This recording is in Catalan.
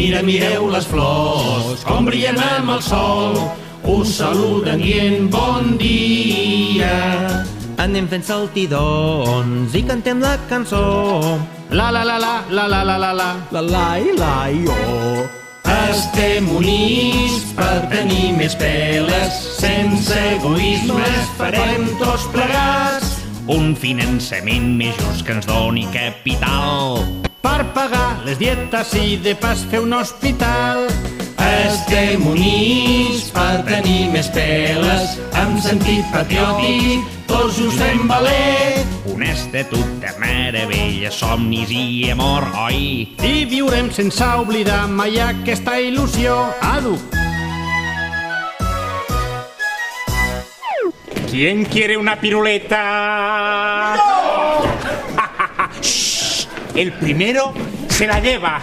Mireu les flors, com brillen amb el sol, us saluden dient bon dia. Anem fent saltidons i cantem la cançó. La la la la, la la la la la, la la i oh. Estem units per tenir més peles, sense egoismes farem tots plegats un finançament més just que ens doni capital per pagar les dietes i de pas fer un hospital. Estem units per tenir més peles, amb sentit patriòtic, tots us fem valer. Un estatut de meravella, somnis i amor, oi? I viurem sense oblidar mai aquesta il·lusió. Adu! ¿Quién quiere una piruleta? ¡No! El primero se la lleva.